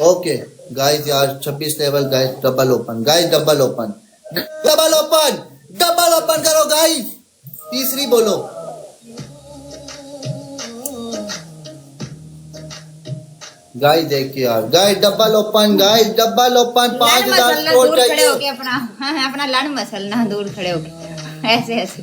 Okay guys यार 26 level guys double open guys double open double open double open करो guys तीसरी बोलो guys देखिए यार गाइस डबल ओपन 5000 स्कोर दूर खड़े चाहिए होके अपना लड़ मसलना दूर खड़े होके ऐसे ऐसे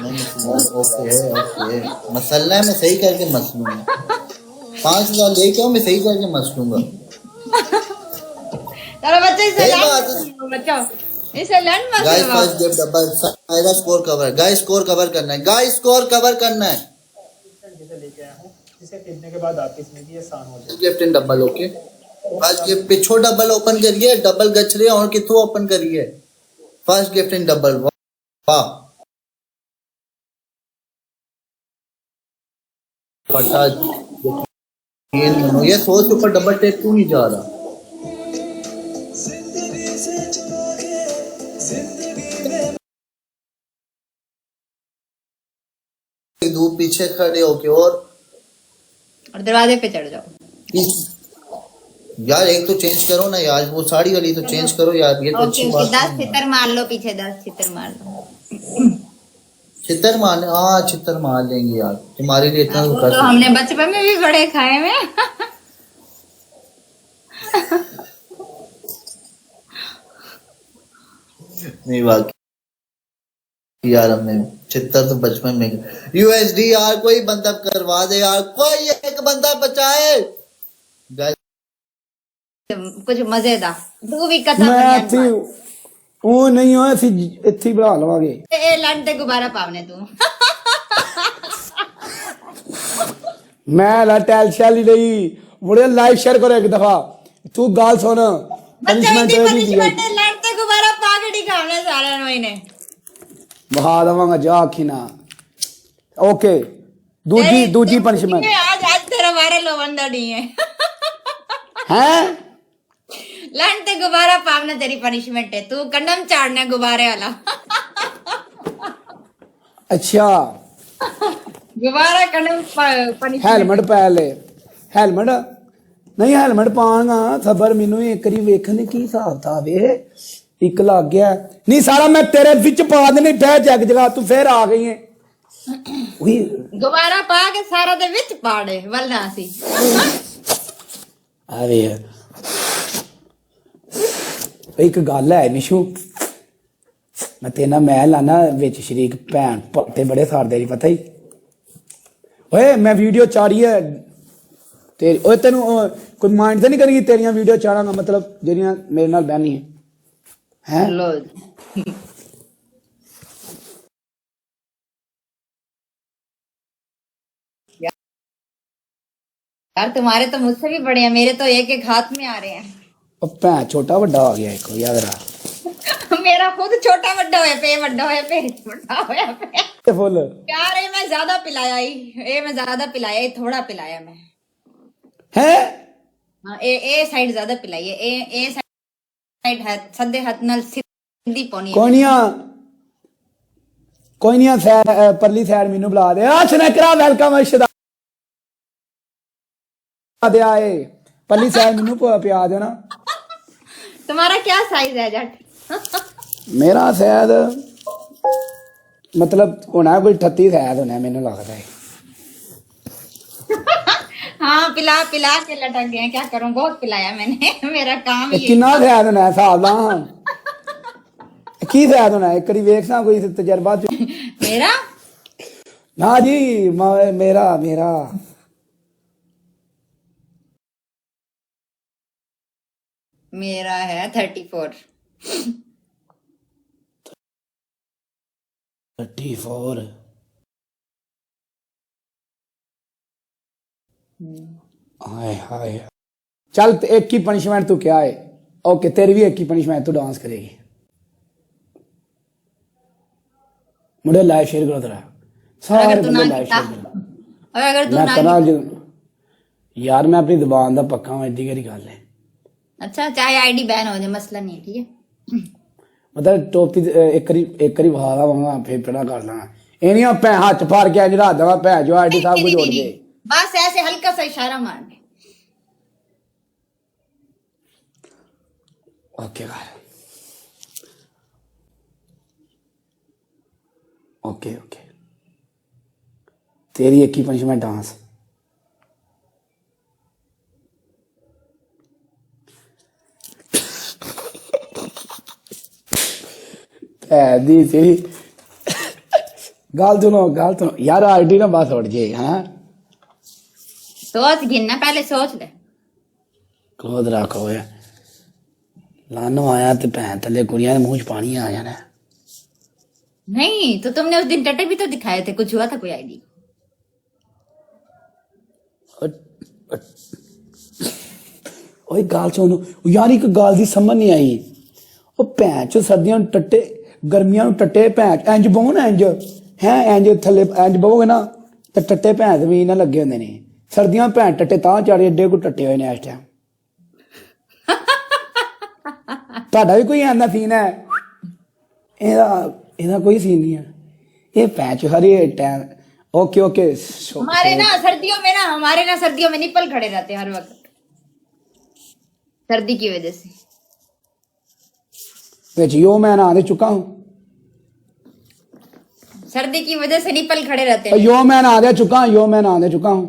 ओके ओके मसलना है मैं सही करके मसलूंगा 5000 लेके आओ मैं सही करके मसलूंगा चलो बच्चे सही बात है बच्चों इसे लड़ गाइस मसलवा फर्स्ट गिफ्ट डबल सारा score cover guys score cover करना है गाइस स्कोर कवर करना है जिसे लेके आया हूँ जिसे खरीदने के बाद आपकी जिंदगी आसान हो जाए gift in double okay first gift पिछो डबल ओपन करिए डबल गच रहे और कितु ओपन करिए फर्स्ट गिफ्ट इन डबल वाह पता ये सोच ऊपर डबल टेप क्यों नहीं जा रहा धूप पीछे खड़े होके और दरवाजे पे चढ़ जाओ यार एक तो चेंज करो ना यार वो साड़ी वाली तो चेंज करो यार ये तो अच्छी ओके बात 10 छितर मार लो पीछे 10 छितर मार लो छितर मारने हाँ छितर मार लेंगे यार तुम्हारे लिए इतना वो कर तो हमने बचपन में भी बड़े खाए में नहीं बाकी यार हमने छितर तो बचपन में यूएसडी यार कोई बंदा करवा दे यार कोई एक बंदा बचाए कुछ मजेदार तू भी कथा मैं ਇੱਥੇ ਉਹ ਨਹੀਂ ਹੋਇਆ ਅਸੀਂ ਇੱਥੇ ਹੀ ਬਣਾ ਲਵਾਂਗੇ ए लड़ ते गुब्बारा पावने तू ਮੈਂ ਲਾ ਟੈਲ ਸ਼ੈਲੀ ਲਈ ਮੁੜੇ ਲਾਈਵ ਸ਼ੇਅਰ ਕਰੋ ਇੱਕ ਦਫਾ ਤੂੰ ਗੱਲ ਸੁਣ बच्चा ਪਨਿਸ਼ਮੈਂਟ इतनी ਇਹ ਦੀ पनिशमेंट है लड़ ते गुब्बारा पा के दिखावने सारे नो इन्हें ਬਹਾ ਦਵਾਂਗਾ ਜਾ ਆਖਿਨਾ ਓਕੇ ਦੂਜੀ ਪਨਿਸ਼ਮੈਂਟ आज आज तेरा वायरल हो बंदा नहीं है ਹੈ लड़ते गुब्बारा पावना तेरी पनिशमेंट है तू कंडम चाड़ना गुब्बारे वाला ਅੱਛਾ गुब्बारा कंडम पनिशमेंट ਹੈਲਮਟ ਪਾ ਲੈ ਹੈਲਮਟ ਨਹੀਂ ਹੈਲਮਟ ਪਾਣਾ ਸਬਰ ਮੈਨੂੰ ਇੱਕ ਵਾਰੀ ਵੇਖਣ ਦੇ ਕੀ ਹਿਸਾਬ ਤਾ ਵੇ ਇੱਕ ਲੱਗ ਗਿਆ ਨਹੀਂ ਸਾਰਾ ਮੈਂ ਤੇਰੇ ਵਿੱਚ ਪਾ ਦੇਣੀ ਬਹਿ ਜਗ ਜਗਾ ਤੂੰ ਫੇਰ ਆ ਗਈ ਹੈ ਉਹੀ गुब्बारा पा के सारा दे विच पाड़े वलना सी ਆ ਵੇ ਇੱਕ ਗੱਲ ਹੈ ਨਿਸ਼ੂ ਮੈਂ ਤੇਨਾ ਮੈਂ ਲਾਣਾ ਵਿੱਚ ਸ਼ਰੀਕ ਭੈਣ ਤੇ ਬੜੇ ਸਾਰਦੇ ਜੀ ਪਤਾ ਹੀ ਓਏ ਮੈਂ ਵੀਡੀਓ ਚਾੜੀ ਹੈ ਤੇ ਓਏ ਤੈਨੂੰ ਕੋਈ ਮਾਈਂਡ ਤਾਂ ਨਹੀਂ ਕਰੀ ਤੇਰੀਆਂ ਵੀਡੀਓ ਚਾੜਾਂਗਾ ਮਤਲਬ ਜਿਹੜੀਆਂ ਮੇਰੇ ਨਾਲ ਬਹਿਨੀ ਹੈ लो यार तुम्हारे तो मुझसे भी बड़े हैं मेरे तो एक एक हाथ में आ रहे हैं ਉਹ ਭੈਣ ਛੋਟਾ ਵੱਡਾ ਆ ਗਿਆ ਇੱਕ ਯਾਦ ਰੱਖ मेरा खुद छोटा बड्डा होया पे छोटा होया पे ਤੇ ਫੁੱਲ यार ये मैं ज्यादा पिलाया ही थोड़ा पिलाया मैं ਹੈ हाँ ए साइड ज्यादा पिलाई है ए साइड है सदे हाथ नाल सिद्धी पौनी है ਕੋਈ ਨਹੀਂ ਪਰਲੀ ਸਾਈਡ ਮੈਨੂੰ ਬੁਲਾ ਦੇ ਆ ਸਨੈਕਰਾ ਵੈਲਕਮ ਅਸ਼ਦਾ ਦੇ ਆਏ ਪਰਲੀ ਸਾਈਡ ਮੈਨੂੰ ਪਿਆ ਦੇਣਾ तुम्हारा क्या साइज है जट मेरा शायद मतलब होना कोई 38 शायद होना मैंने लगता है हाँ पिला पिला के लटक गए क्या करूं बहुत पिलाया मैंने मेरा काम ही किन्ना शायद होना है हिसाब ला की शायद होना है एक बारी वेख सा कोई तजर्बा मेरा ना जी मेरा मेरा मेरा है 34 34 हाय हाय चल एक की पनिशमेंट तू क्या है ओके तेरी भी एक की पनिशमेंट तू डांस करेगी मुझे लाइव शेयर करो तेरा सारे अगर तू ना बंदे लाइव किया शेयर करो और अगर तू मैं ना करा किया यार मैं अपनी जुबान का पक्का हूं एडी केड़ी गल है अच्छा चाहे आईडी बैन हो जाए मसला नहीं है ठीक है मतलब टोपी एक करी बहा लावांगा फिर पड़ा कर लांगा ਇਹ ਨਹੀਂ ਭੈ ਹੱਥ ਫੜ ਕੇ ਅੱਜ ਰਾਤ ਦਾ ਭੈ ਜੋ ਆਈਡੀ ਸਭ ਕੁਝ ਜੋੜ ਗਏ बस ऐसे हल्का सा इशारा मारने। ओके यार, ओके ओके, तेरी एक ही पनिशमेंट डांस। दी तेरी गाल सुनो यार, आईडी ना बात उड़ जाए। हाँ सोच गिनना, पहले सोच ले। क्रोध रखो यार, लानो आया तो भैन थले कुड़ियां ने मुंह च पानी आ जाना। नहीं तो तुमने उस दिन टटे भी तो दिखाए थे, कुछ हुआ था कोई आईडी? ओए गाल सुनो यार, एक गाल दी समझ नहीं आई। ओ भैन चो सर्दियां नूं टट्टे, गर्मियां नूं टट्टे भैन इंज बहो ना, इंज है इंज थले इंज बहोगे ना तो टट्टे भैन भी ना लगे होंदे ने। सर्दियां भैन टट्टे तां चाड़े एडे को टट्टे होए ने इस टाइम। ਤੁਹਾਡਾ ਵੀ ਕੋਈ ਐਨਾ ਸੀਨ है? ਇਹਦਾ कोई सीन नहीं है। ये पैच हर टाइम। ओके ओके, हमारे ना सर्दियों में निपल खड़े रहते हैं हर वक्त, सर्दी की वजह से। विच यो मैं ना दे चुका हूँ, सर्दी की वजह से निपल खड़े रहते हैं। यो मैं ना दे चुका हूँ।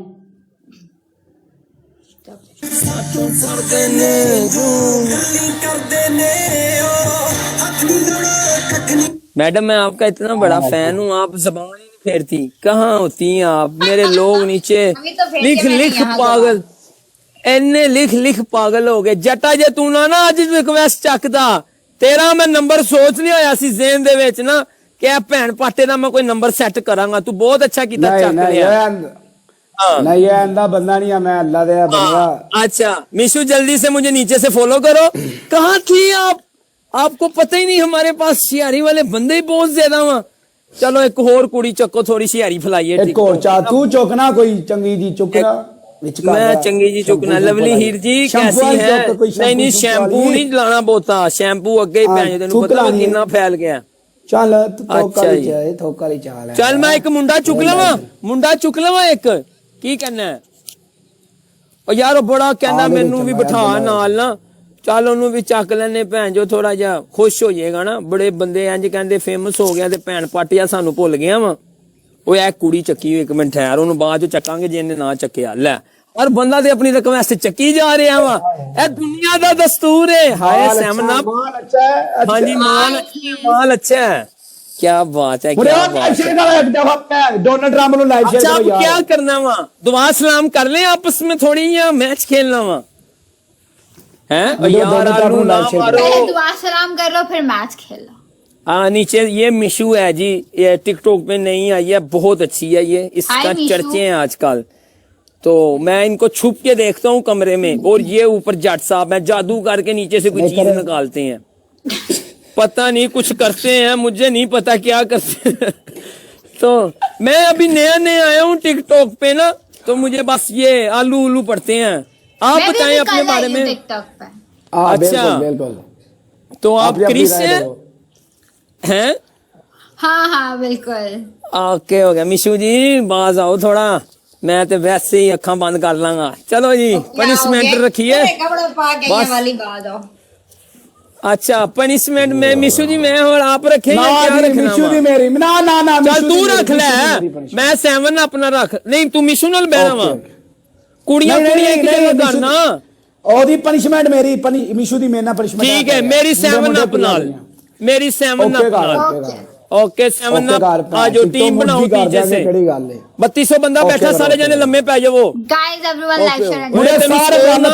मैडम मैं आपका इतना बड़ा फैन हूँ, आप जबान ही नहीं फेरती, कहाँ होती हैं आप? मेरे लोग नीचे अभी तो फेर लिख के मैंने लिख यहाँ पागल, इन्ने लिख पागल हो गए। जटा जे तू ना अज रिक्वेस्ट चकदा, तेरा मैं नंबर सोच नहीं होया सी ज़हन दे विच ना कि भैन पाटे दा मैं कोई नंबर सेट करांगा। तू बहुत अच्छा कीता चक लिया। नहीं ये अंधा बंदा नहीं है, मैं अल्लाह दे बंदा। अच्छा मिशू जल्दी से मुझे नीचे से फॉलो करो। कहाँ थी आप? आपको पता ही नहीं, हमारे पास शियारी वाले बंदे ही बहुत ज्यादा वहां। चलो एक और कुड़ी चक्को, थोड़ी शियारी फैलाइए। एक और चा तू चुकना, कोई चंगी जी चुकना। मैं चंगी जी चुकना। लवली हीर जी कैसी है? नहीं शैम्पू नहीं लाना बोता, शैम्पू अगे ही पै तेन पता कितना फैल गया। चल चल मैं एक मुंडा चुक लवा एक की कहना है? और यार बड़ा कहना मैनू भी बिठा नाल ना, चल ओनू भी चक लेने भैन जो थोड़ा जा खुश हो जाएगा ना। बड़े बंदे इंज कहते फेमस हो गया ते भैन पाटिया सानू भुल गया वा। वो एक कुड़ी चक्की, एक मिनट ठहर, ओनू बाद चो चकांगे जे इन्हें ना चक्या। लै और बंदा ते अपनी रिक्वेस्ट चक्की जा रहा वा, ए दुनिया दा दस्तूर है। हाय सैमना, हाँ जी माल अच्छा है। क्या बात है, क्या बात है। डोनाल्ड ट्रंप नु लाइव शेयर अच्छा करो अब क्या करना वा? दुआ सलाम कर ले आपस में थोड़ी, या मैच खेलना वा? हैं यार आलू ना मारो, पहले दुआ सलाम कर लो फिर मैच खेल लो। हाँ नीचे ये मिशू है जी, ये टिकटॉक पे नहीं आई है, बहुत अच्छी है ये, इसका चर्चे हैं आजकल। तो मैं इनको छुप के देखता हूँ कमरे में, और ये ऊपर जट साहब है, जादू करके नीचे से कोई चीज निकालते हैं। पता नहीं कुछ करते हैं, मुझे नहीं पता क्या करते हैं। तो मैं अभी नया आया हूँ टिकटॉक पे ना, तो मुझे बस ये आलू उलू पड़ते हैं। आप बताएं अपने बारे में। टिकटॉक पे। अच्छा बिल्कुल। तो आप क्रिश्चियन हैं? हाँ बिल्कुल। ओके हो गया मिशू जी, बाज आओ थोड़ा, मैं तो वैसे ही अखा बंद कर लांगा। चलो जी पनिशमेंट रखिए बस वाली बात हो। अच्छा पनिशमेंट में मिशू जी मैं और आप रखे मिशू दी मेरी ना चल तू रख ले, मैं 7 अपना रख। नहीं तू मिशू नाल बहना वा, कुड़ियां एक जगह करना। ओदी पनिशमेंट मेरी मिशू दी मेरा पनिशमेंट ठीक है, मेरी 7 अप नाल, मेरी 7 अप नाल। ओके 7 अप आ जो टीम बनाओ पीछे से। 3200 बंदा बैठा, सारे जने लम्बे पै जाओ। Guys everyone like share and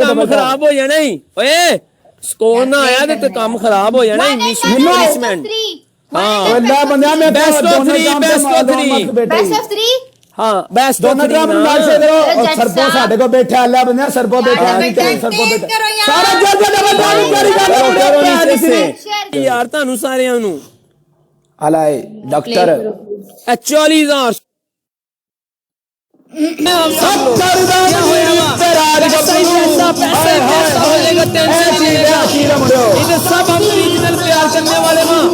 काम खराब हो जाना ही। ओए स्कोर ना आया तो काम खराब हो जाना। पनिशमेंट हाँ बेस्ट ऑफ 3 हाँ बेस्ट ऑफ 3 सरपो साडे को बैठा अल्लाह बंदे सरपो बैठा यार तानू सारिਆਂ ਨੂੰ अलाए डॉक्टर 40000 क्या होया वा? पैसा ही पैसा हो जाएगा, टेंशन नहीं लेगा। इधर सब हम ओरिजिनल प्यार करने वाले माँ,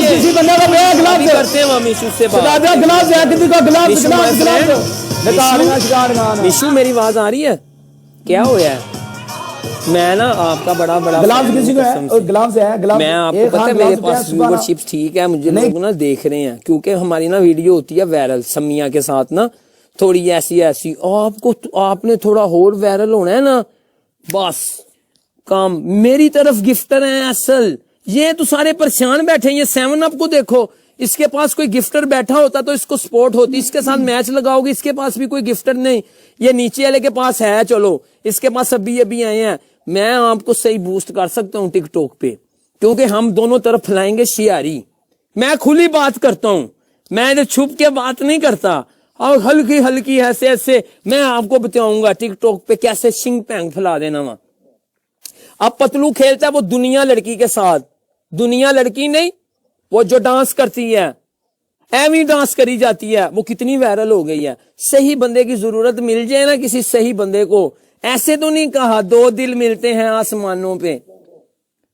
किसी बंदे का बेड़ा गिलाफ अभी करते हैं हम इशू से बात। गिलाफ है किसी को गिलाफ विशु गिलाफ my गिलाफ friend, निकालना शिकार विशु मेरी आवाज आ रही है? क्या हो है? मैं ना आपका बड़ा बड़ा गिलाफ किसी को है और गिलाफ से है गिलाफ मैं आपको पता है मेरे पास व्यूअरशिप ठीक है, मुझे लोग ना देख रहे हैं क्योंकि हमारी ना वीडियो होती है वायरल समिया के साथ ना, थोड़ी ऐसी ऐसी आपको आपने थोड़ा और वायरल होना है ना, बस काम मेरी तरफ गिफ्टर है असल। ये तो सारे परेशान बैठे हैं। ये 7up को देखो, इसके पास कोई गिफ्टर बैठा होता तो इसको सपोर्ट होती, इसके साथ मैच लगाओगे, इसके पास भी कोई गिफ्टर नहीं। ये नीचे वाले के पास है, चलो इसके पास अभी आए हैं। मैं आपको सही बूस्ट कर सकता हूँ टिकटॉक पे, क्योंकि हम दोनों तरफ फैलाएंगे शियारी। मैं खुली बात करता हूँ, मैं इधर छुप के बात नहीं करता, और हल्की हल्की ऐसे ऐसे मैं आपको बताऊंगा टिकटॉक पे कैसे शिंग पैंग फैला देना वहां। अब पतलू खेलता है वो दुनिया लड़की के साथ, दुनिया लड़की नहीं, वो जो डांस करती है एवी डांस करी जाती है, वो कितनी वायरल हो गई है। सही बंदे की जरूरत मिल जाए ना किसी सही बंदे को, ऐसे तो नहीं कहा दो दिल मिलते हैं आसमानों पे,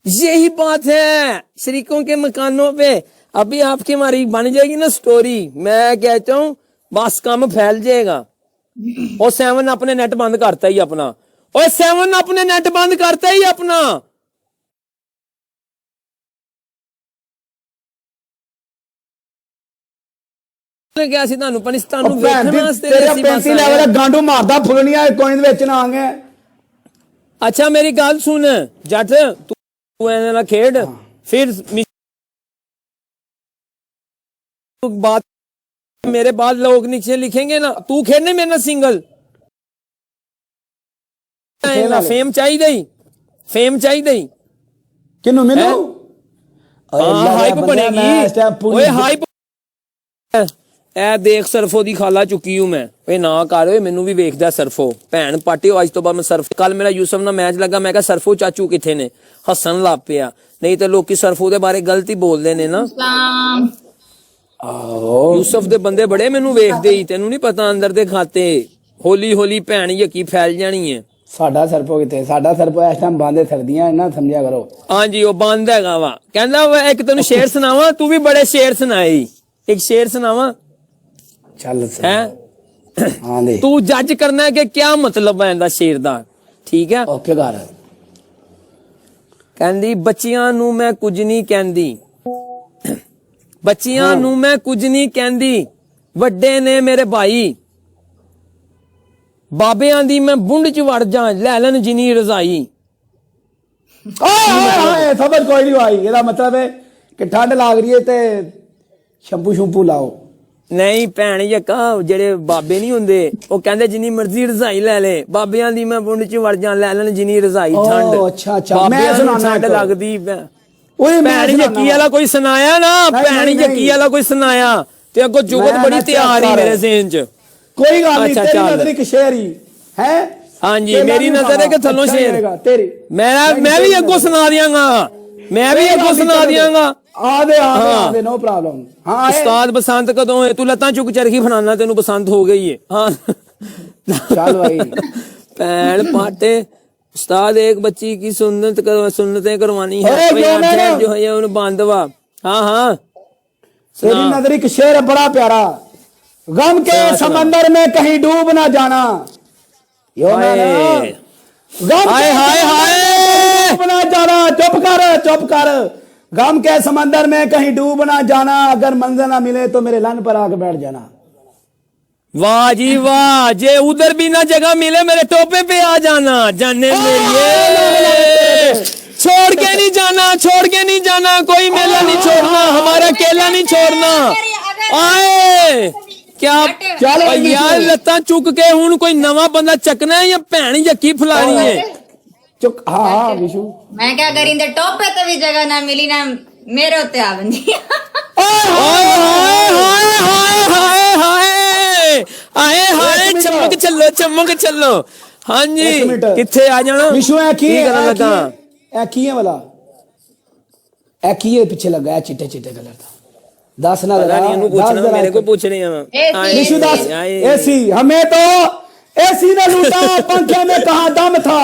यही बात है शरीकों के मकानों पे। अभी आपकी हमारी बन जाएगी ना स्टोरी, मैं कहता हूं बस काम फैल जाएगा। और 7 अपने नेट बंद करता ही अपना, और 7 अपने नेट बंद करता ही अपना। क्या सी ਤੁਹਾਨੂੰ ਪਾਕਿਸਤਾਨ ਨੂੰ ਵੇਖਣ ਵਾਸਤੇ ਅਸੀਂ ਬਸ ਵਾਲਾ ਗਾਂਡੂ ਮਾਰਦਾ ਫੁਗਣੀਆਂ ਕੋਇਨ ਵਿੱਚ ਨਾ ਆਗੇ। अच्छा मेरी गाल सुन जट, तू ऐसे ना खेड, फिर बात मेरे बाद लोग नीचे लिखेंगे ना, तू खेडने मेरे ना सिंगल फेम चाहिए ही, फेम चाहिए ही किन्नू मैनू हाइप बनेगी, ओए हाइप। ए देख सरफो दी खाला चुकी हूं मैं, वे ना कर मैनू भी वेखदा सरफो भैन पाटियो। अज तो बाद मैं सरफ, कल मेरा यूसुफ ना मैच लगा, मैं कहा सरफो चाचू किथे ने, हसन लग पिया। नहीं तो लोग सरफो दे बारे गलत ही बोलते ने ना। यूसुफ दे बंदे बड़े मैनू वेखदे ही, तेनू नहीं पता अंदर दे खाते हौली हौली भैन यकी फैल जानी है। साडा सरफो किथे, साडा सरफो इस टाइम बंद सर्दियां ना समझिया करो। हाँ जी वो बंद हैगा वा, कहंदा एक तेनू शेर सुनावा, तू भी बड़े शेर सुनाई, एक शेर सुनावा चल है। हाँ दे तू जज करना है कि क्या मतलब है इंदा शेर दा, ठीक है। ओके कर कहंदी बच्चियां नू मैं कुछ नहीं कहंदी, बच्चियां नू मैं कुछ नहीं कहंदी, वड्डे ने मेरे भाई, बाबियां दी मैं बुंड च वड़ जा, लै लैन जिनी रजाई। समझ कोई नहीं आई, ਇਹਦਾ मतलब है कि ठंड लग रही है ते शैम्पू शूम्पू लाओ। नहीं भैन यका जेड़े बाबे नहीं हुंदे वो कहंदे जिनी मर्जी रजाई ले ले, बाबियां दी मैं बुंड च वड़ जा, लै लैन जिनी रजाई ठंड। अच्छा अच्छा मैं सुनाना ठंड लगदी ओए भैन यकी वाला कोई सुनाया ना, भैन यकी वाला कोई सुनाया ते अगो जुगत बड़ी तैयार ही मेरे ज़हन च। कोई गल नहीं, तेरी नजर एक शेर ही है। हाँ जी मेरी नजर है कि थल्लों शेर तेरी, मैं भी अगो सुना दियांगा, मैं भी अगो सुना दियांगा। आदे नो प्रॉब्लम। हाँ उस्ताद बसंत कदों है, तू लत्तां चुक चरखी फनाना तेनू बसंत हो गई है। हाँ चल भाई पैण पाटे उस्ताद एक बच्ची की सुन्नतें करवानी है, जो है उन्हें बांधवा। हाँ हाँ तेरी नजर एक शेर है बड़ा प्यारा, गम के समंदर में कहीं डूब ना जाना, हाय हाय हाय डूब ना जाना, चुप कर, गम के समंदर में कहीं डूब ना जाना, अगर मंजिल ना मिले तो मेरे लन पर आके बैठ जाना। वाह जी वाह, जे उधर भी ना जगह मिले मेरे टोपे पे आ जाना, जाने मेरे छोड़ के नहीं जाना, छोड़ के नहीं जाना, कोई मेला नहीं छोड़ना, हमारा केला नहीं छोड़ना। आए क्या यार लत्ता चुक के हूं कोई नवा बंदा चकना है या भैन यकी फलानी है। चुप हाँ हाँ विशु, मैं क्या करी इंदे टॉप पे तो भी जगह ना मिली ना मेरे उत्ते आ बंदी। आए हाय चमक चलो, चमक चलो। हाँ जी किथे आ जाना विशु है की लगा है वाला है की है पीछे लगा है चिट्टे चिट्टे कलर का, दस ना मेरे को पूछ रहे हैं विशु दास। ऐसी हमें तो एसी ने लूटा पंखे में कहा दम था,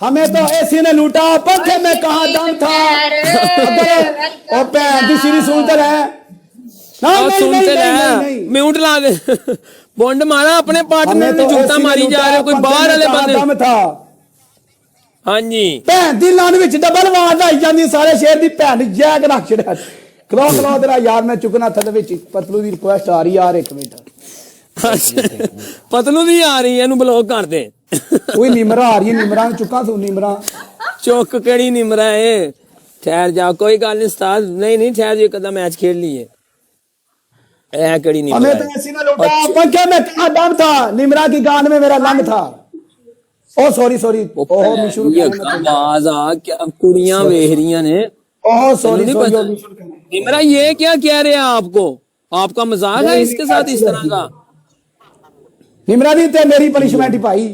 हमें तो एसी ने लूटा पंखे में कहा दम था। ओ भैन दी सीरी सुनते रहे ना, सुनते रहे, म्यूट ला दे। बॉन्ड मारा अपने पार्टनर ने, जूता मारी जा रहे हो, कोई बाहर वाले बंदे। दम था हाँ जी, भैन दी लान विच डबल आवाज आई जाती सारे शहर दी, भैन जैक रख छड़िया। खलो खलो तेरा यार, मैं चुकना था विच पतलू दी रिक्वेस्ट आ रही यार, एक मिनट। पतलू दी आ रही है, इनू ब्लॉक कर दे। ओए निमरा आ रही है, निमरा चुका तू निमरा। चौक केड़ी निमरा है, ठहर जा, कोई गल नहीं उस्ताद, नहीं ठहर जा, एक आधा मैच खेल लिए। ऐ केड़ी निमरा हमें तो ऐसी ना लूटा पंखे में कहा दम था, निमरा की गान में मेरा लंग था। ओ सॉरी ओहो मिशू ये आवाज आ, क्या कुड़ियां वेख रही ने। ओहो सॉरी निमरा ये क्या कह रहे हैं आपको, आपका मजाक है इसके साथ इस तरह का। निमरा दी ते मेरी पनिशमेंट ही पाई।